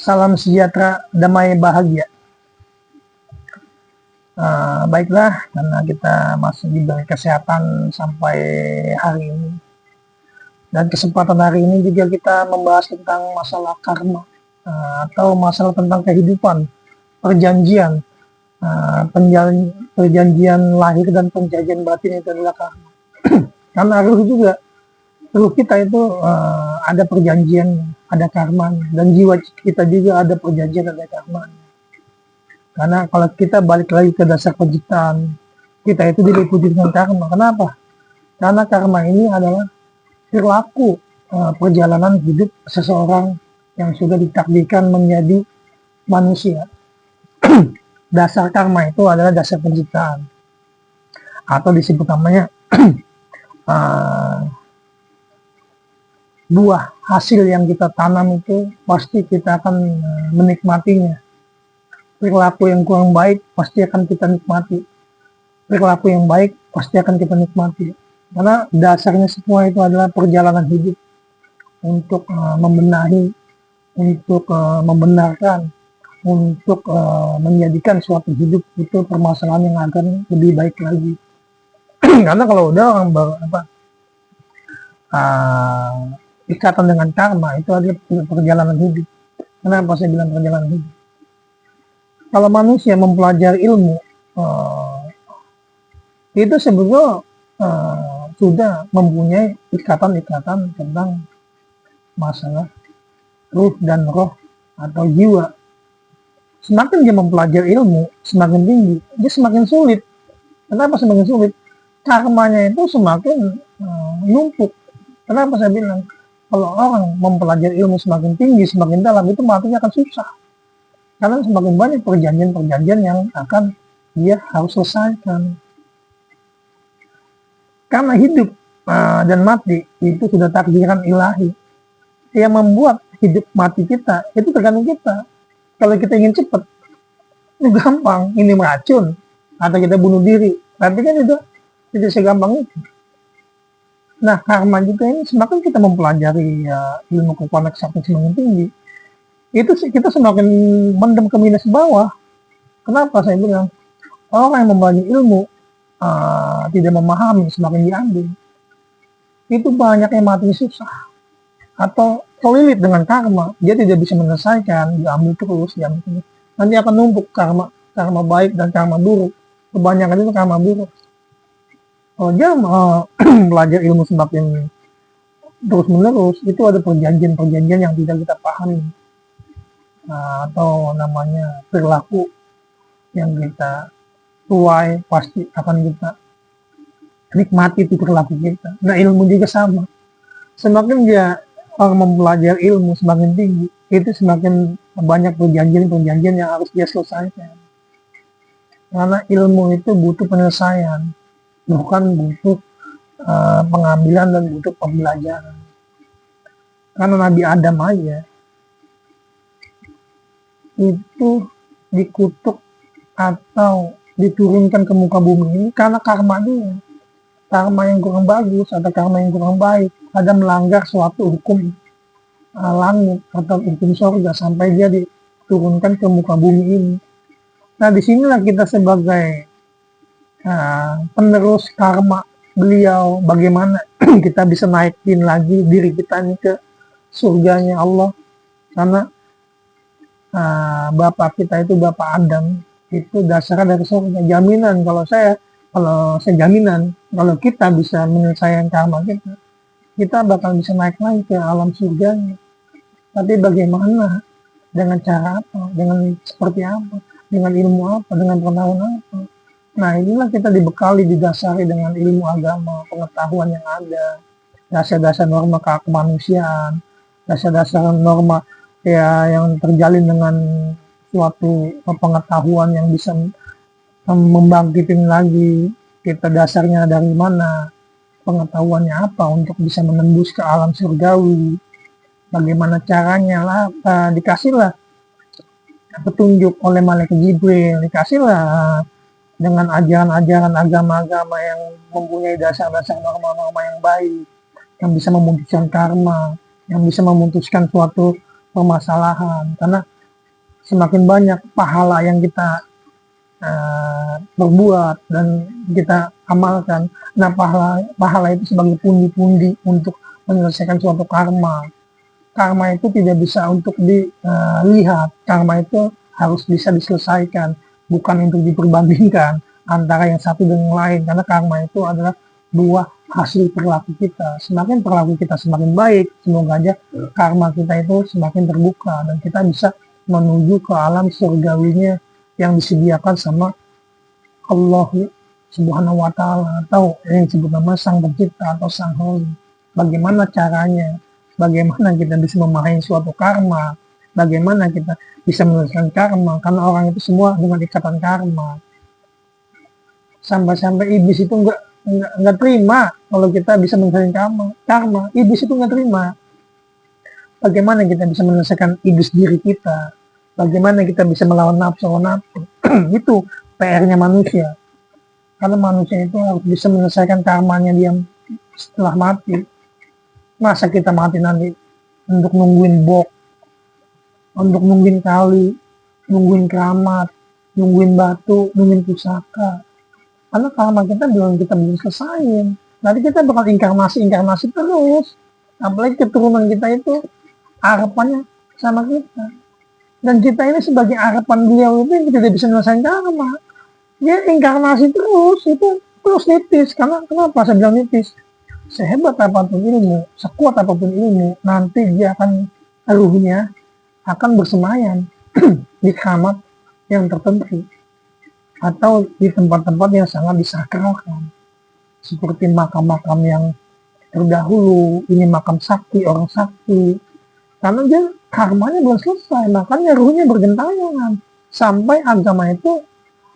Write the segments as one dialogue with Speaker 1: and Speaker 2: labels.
Speaker 1: Salam sejahtera, damai, bahagia. Baiklah, karena kita masih diberi kesehatan sampai hari ini. Dan kesempatan hari ini juga kita membahas tentang masalah karma, atau masalah tentang kehidupan, perjanjian, perjanjian lahir dan perjanjian batin itu adalah karma. Karena ruh kita itu ada perjanjian, ada karmanya, dan jiwa kita juga ada perjanjian, ada karmanya. Karena kalau kita balik lagi ke dasar penciptaan, kita itu diliputi dengan karma. Kenapa? Karena karma ini adalah perilaku perjalanan hidup seseorang yang sudah ditakdirkan menjadi manusia. Dasar karma itu adalah dasar penciptaan, atau disebut namanya buah hasil yang kita tanam itu pasti kita akan menikmatinya. Perilaku yang kurang baik pasti akan kita nikmati. Perilaku yang baik pasti akan kita nikmati. Karena dasarnya semua itu adalah perjalanan hidup untuk membenahi, untuk membenarkan, untuk menjadikan suatu hidup itu permasalahan yang akan lebih baik lagi. Karena kalau udah orang ikatan dengan karma itu adalah perjalanan hidup. Kenapa saya bilang perjalanan hidup? Kalau manusia mempelajari ilmu, itu sebetulnya sudah mempunyai ikatan-ikatan tentang masalah ruh dan roh atau jiwa. Semakin dia mempelajari ilmu, semakin tinggi, dia semakin sulit. Kenapa semakin sulit? Karmanya itu semakin numpuk. Kenapa saya bilang? Kalau orang mempelajari ilmu semakin tinggi, semakin dalam, itu matinya akan susah. Karena semakin banyak perjanjian-perjanjian yang akan dia harus selesaikan. Karena hidup dan mati itu sudah takdiran ilahi. Yang membuat hidup mati kita, itu tergantung kita. Kalau kita ingin cepat, itu gampang, ini meracun, atau kita bunuh diri. Tapi kan itu tidak segampang itu. Nah, karma juga ini semakin kita mempelajari ilmu kekuatan kesaktian semakin tinggi, itu kita semakin mendem ke minus bawah. Kenapa saya bilang? Orang yang membagi ilmu tidak memahami, semakin diambil. Itu banyak yang mati susah. Atau kelilit dengan karma, dia tidak bisa menyelesaikan, diambil terus. Nanti akan numpuk karma baik dan karma buruk. Kebanyakan itu karma buruk. Kalau dia belajar ilmu semakin terus menerus, itu ada perjanjian-perjanjian yang tidak kita pahami, atau namanya perilaku yang kita tuai pasti akan kita nikmati itu perilaku kita. Nah, ilmu juga sama. Semakin dia orang mempelajari ilmu semakin tinggi, itu semakin banyak perjanjian-perjanjian yang harus dia selesaikan. Karena ilmu itu butuh penyelesaian, bukan butuh pengambilan dan butuh pembelajaran. Karena Nabi Adam aja itu dikutuk atau diturunkan ke muka bumi ini karena karma dia. Karma yang kurang bagus atau karma yang kurang baik, ada melanggar suatu hukum langit atau hukum surga sampai dia diturunkan ke muka bumi ini. Nah, disinilah kita sebagai penerus karma beliau, bagaimana kita bisa naikin lagi diri kita ini ke surganya Allah. Karena bapak kita itu bapak Adam, itu dasarnya dari surga. Jaminan kalau saya jaminan kalau kita bisa menyelesaikan karma kita bakal bisa naik lagi ke alam surganya. Tapi bagaimana? Dengan cara apa? Dengan seperti apa? Dengan ilmu apa? Dengan pengetahuan apa? Nah, inilah kita dibekali, didasari dengan ilmu agama, pengetahuan yang ada, dasar-dasar norma kemanusiaan, dasar-dasar norma yang terjalin dengan suatu pengetahuan yang bisa membangkitin lagi kita dasarnya dari mana, pengetahuannya apa untuk bisa menembus ke alam surgawi, bagaimana caranya lah, dikasihlah petunjuk oleh malaikat Jibril, dikasihlah dengan ajaran-ajaran agama-agama yang mempunyai dasar-dasar norma-norma yang baik, yang bisa memutuskan karma, yang bisa memutuskan suatu permasalahan. Karena semakin banyak pahala yang kita berbuat dan kita amalkan. Nah, pahala itu sebagai pundi-pundi untuk menyelesaikan suatu karma. Karma itu tidak bisa untuk dilihat, karma itu harus bisa diselesaikan, bukan untuk diperbandingkan antara yang satu dengan yang lain, karena karma itu adalah buah hasil perilaku kita. Semakin perilaku kita semakin baik, semoga aja karma kita itu semakin terbuka dan kita bisa menuju ke alam surgawinya yang disediakan sama Allah Subhanahu wa Ta'ala, atau yang disebut nama Sang Pencipta atau Sang Holy. Bagaimana caranya? Bagaimana kita bisa memahami suatu karma? Bagaimana kita bisa menyelesaikan karma? Karena orang itu semua dengan ikatan karma. Sampai-sampai iblis itu nggak terima kalau kita bisa menyelesaikan karma. Iblis itu nggak terima. Bagaimana kita bisa menyelesaikan iblis diri kita? Bagaimana kita bisa melawan nafsu? Itu PR-nya manusia. Karena manusia itu harus bisa menyelesaikan karmanya dia setelah mati. Masa kita mati nanti untuk nungguin bok, untuk nungguin kali, nungguin keramat, nungguin batu, nungguin pusaka. Karena karma kita belum selesaiin. Nanti kita bakal inkarnasi terus. Apalagi keturunan kita itu harapannya sama kita. Dan kita ini sebagai harapan beliau itu tidak bisa menyelesaikan karma. Dia inkarnasi terus, itu terus nitis. Karena kenapa saya bilang nitis? Sehebat apapun ilmu, sekuat apapun ilmu, nanti dia akan, ruhnya akan bersemayam di kamar yang tertentu atau di tempat-tempat yang sangat disakralkan, seperti makam-makam yang terdahulu. Ini makam sakti, orang sakti, karena dia karmanya belum selesai, makanya ruhnya bergentayangan. Sampai agama itu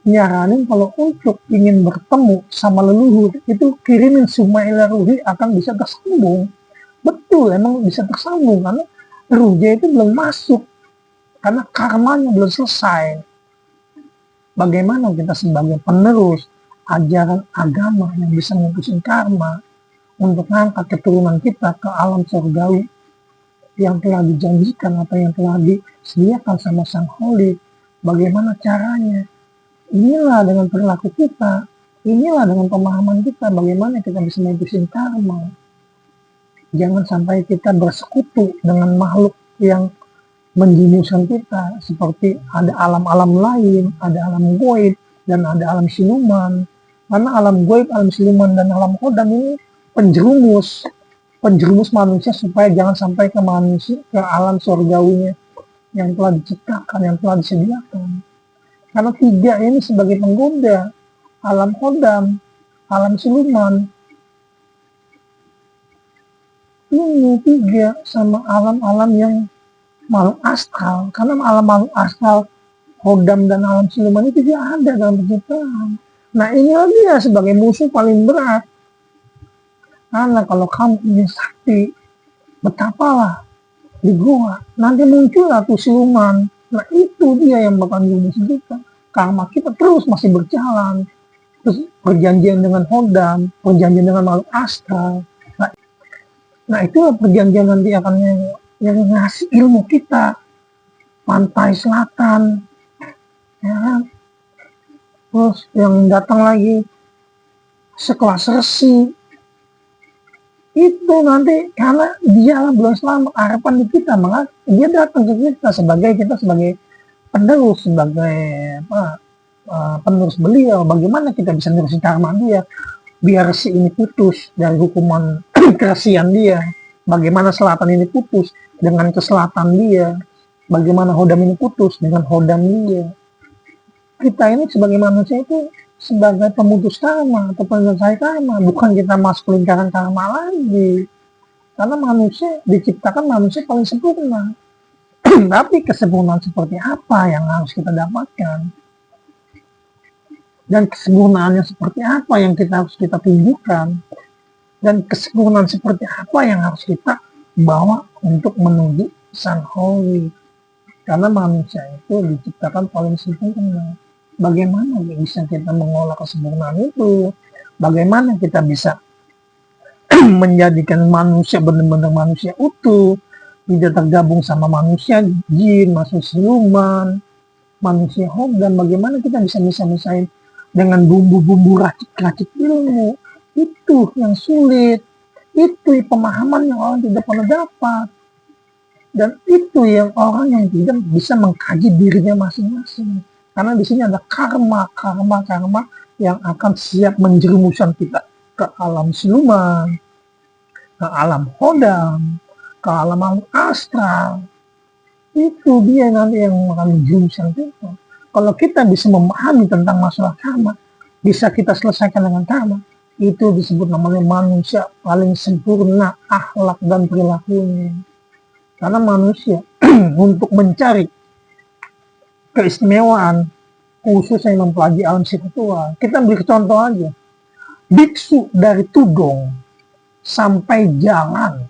Speaker 1: nyaranin kalau untuk ingin bertemu sama leluhur itu kirimin summa ila ruhi akan bisa tersambung. Betul, emang bisa tersambung karena ruhnya itu belum masuk, karena karmanya belum selesai. Bagaimana kita sebagai penerus ajaran agama yang bisa memutuskan karma untuk mengangkat keturunan kita ke alam surgawi yang telah dijanjikan atau yang telah disediakan sama Sang Holy? Bagaimana caranya? Inilah dengan perilaku kita, inilah dengan pemahaman kita, bagaimana kita bisa memutuskan karma. Jangan sampai kita bersekutu dengan makhluk yang menjemuskan kita, seperti ada alam-alam lain, ada alam goib, dan ada alam siluman. Karena alam goib, alam siluman, dan alam kodam ini penjerumus manusia supaya jangan sampai ke manusia, ke alam surgawinya yang telah diciptakan, yang telah disediakan. Karena tiga ini sebagai penggoda, alam kodam, alam siluman, ini tiga sama alam-alam yang makhluk astral. Karena alam-alam astral, kodam dan alam siluman itu tidak ada dalam penciptaan. Nah, inilah dia sebagai musuh paling berat. Karena kalau kamu ingin sakti, betapalah di gua, nanti muncullah tuh siluman. Nah, itu dia yang bakal menyusun kita. Karma kita terus masih berjalan. Terus perjanjian dengan hodam, perjanjian dengan makhluk astral. Nah, itulah perjanjian nanti akan yang ngasih ilmu kita. Pantai Selatan, ya kan? Terus yang datang lagi sekelas Resi. Itu nanti karena dia belum selamat, harapan di kita, maka dia datang ke kita sebagai penerus, sebagai penerus beliau. Bagaimana kita bisa nerusin karma dia biar si ini putus dari hukuman kerasian dia? Bagaimana selatan ini putus dengan keselatan dia? Bagaimana hodam ini putus dengan hodam dia? Kita ini sebagai manusia itu sebagai pemutus karma atau penyelesai karma, bukan kita masuk lingkaran karma lagi. Karena manusia diciptakan manusia paling sempurna. Tapi kesempurnaan seperti apa yang harus kita dapatkan? Dan kesempurnaannya seperti apa yang harus kita tunjukkan? Dan kesempurnaan seperti apa yang harus kita bawa untuk menuju Sang Holy? Karena manusia itu diciptakan paling sempurna. Bagaimana bisa kita mengolah kesempurnaan itu? Bagaimana kita bisa menjadikan manusia benar-benar manusia utuh? tidak tergabung sama manusia jin, manusia siluman, manusia dan bagaimana kita bisa misahin dengan bumbu-bumbu racik-racik ilmu. Itu yang sulit, itu pemahaman yang orang tidak pernah dapat, dan itu yang orang yang tidak bisa mengkaji dirinya masing-masing. Karena di sini ada karma yang akan siap menjerumuskan kita ke alam siluman, ke alam hodam, ke alam astral. Itu dia nanti yang akan menjerumuskan kita. Kalau kita bisa memahami tentang masalah karma, bisa kita selesaikan dengan karma, itu disebut namanya manusia paling sempurna akhlak dan perilakunya. Karena manusia untuk mencari keistimewaan, khususnya yang mempelajari alam spiritual, kita beri contoh aja. Biksu dari Tudong sampai jalan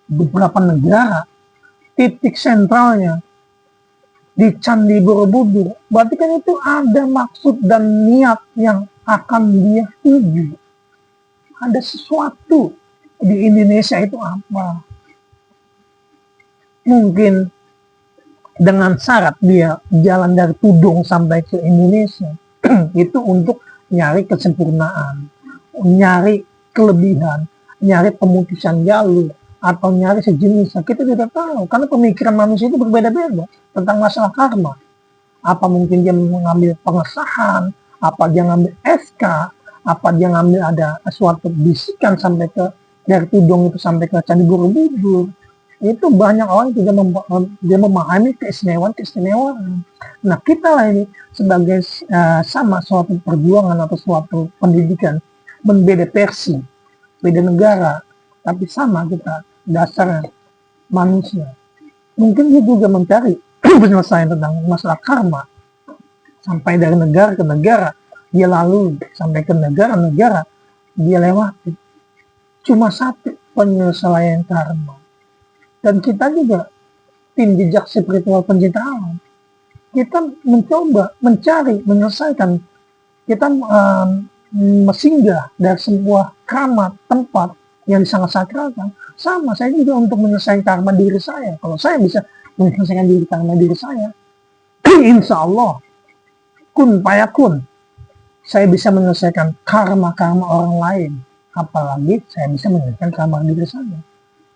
Speaker 1: beberapa negara, titik sentralnya di Candi Borobudur, berarti kan itu ada maksud dan niat yang akan dia tuju. Ada sesuatu di Indonesia itu apa? Mungkin dengan syarat dia jalan dari Tudong sampai ke Indonesia itu untuk nyari kesempurnaan, nyari kelebihan, nyari pemutusan jalur, atau nyari sejenisnya. Kita tidak tahu, karena pemikiran manusia itu berbeda-beda tentang masalah karma. Apa mungkin dia mengambil pengesahan, apa dia ngambil SK, apa dia ngambil ada suatu bisikan sampai ke dari Tudong itu sampai ke Candi Borobudur. Itu banyak orang tidak memahami keistimewaan. Nah, kita lah ini sebagai sama suatu perjuangan atau suatu pendidikan, berbeda versi, beda negara, tapi sama kita dasarnya manusia. Mungkin dia juga mencari penyelesaian tentang masalah karma, sampai dari negara ke negara dia lalui, sampai ke negara-negara dia lewati. Cuma satu penyelesaian karma. Dan kita juga tim jejak spiritual pencinta alam, kita mencoba mencari menyelesaikan, kita singgah dari sebuah keramat tempat yang sangat sakralkan. Sama saya juga untuk menyelesaikan karma diri saya. Kalau saya bisa menyelesaikan karma diri saya, insya Allah kun payakun, saya bisa menyelesaikan karma orang lain. Apalagi saya bisa menyelesaikan karma diri saya.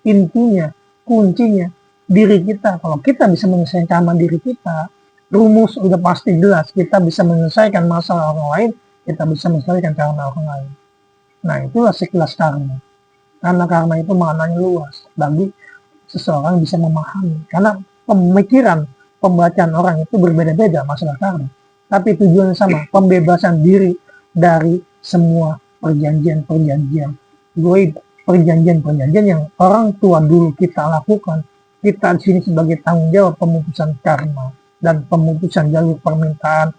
Speaker 1: Intinya, kuncinya diri kita. Kalau kita bisa menyelesaikan karma diri kita, rumus udah pasti jelas. Kita bisa menyelesaikan masalah orang lain, kita bisa menyelesaikan karma orang lain. Nah, itulah sekilas karma. Karena karma itu maknanya luas bagi seseorang bisa memahami. Karena pemikiran, pembacaan orang itu berbeda-beda masalah karma. Tapi tujuannya sama, pembebasan diri dari semua perjanjian-perjanjian goib, perjanjian-perjanjian yang orang tua dulu kita lakukan. Kita di sini sebagai tanggung jawab pemutusan karma dan pemutusan jalur permintaan,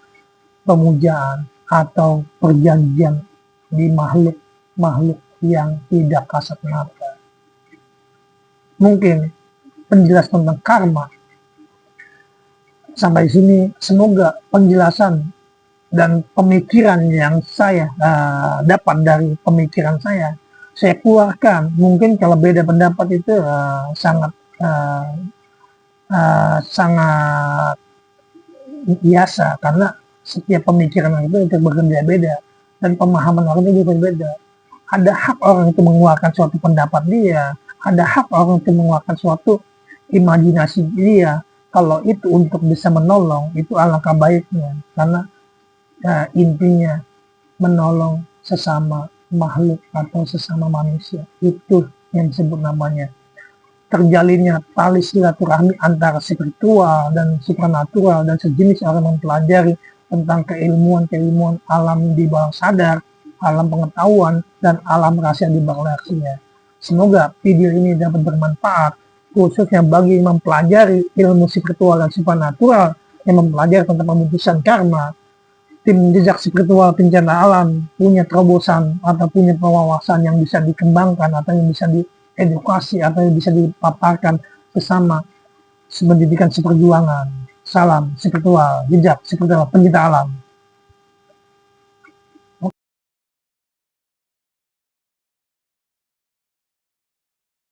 Speaker 1: pemujaan, atau perjanjian di makhluk yang tidak kasat mata. Mungkin penjelasan tentang karma sampai sini, semoga penjelasan dan pemikiran yang saya dapat dari pemikiran saya keluarkan. Mungkin kalau beda pendapat itu sangat biasa, karena setiap pemikiran itu berbeda-beda dan pemahaman orang itu berbeda. Ada hak orang itu mengeluarkan suatu pendapat dia, ada hak orang itu mengeluarkan suatu imajinasi dia. Kalau itu untuk bisa menolong, itu alangkah baiknya, karena intinya menolong sesama makhluk atau sesama manusia. Itu yang disebut namanya terjalinnya tali silaturahmi antara spiritual dan supranatural dan sejenis orang mempelajari tentang keilmuan alam di bawah sadar, alam pengetahuan, dan alam rahasia di bawah galaksinya. Semoga video ini dapat bermanfaat, khususnya bagi yang mempelajari ilmu spiritual dan supranatural, yang mempelajari tentang pemutusan karma. Tim jejak spiritual pencinta alam punya terobosan atau punya pewawasan yang bisa dikembangkan atau yang bisa diedukasi atau yang bisa dipaparkan bersama pendidikan seperjuangan. Salam spiritual, jejak spiritual pencinta alam.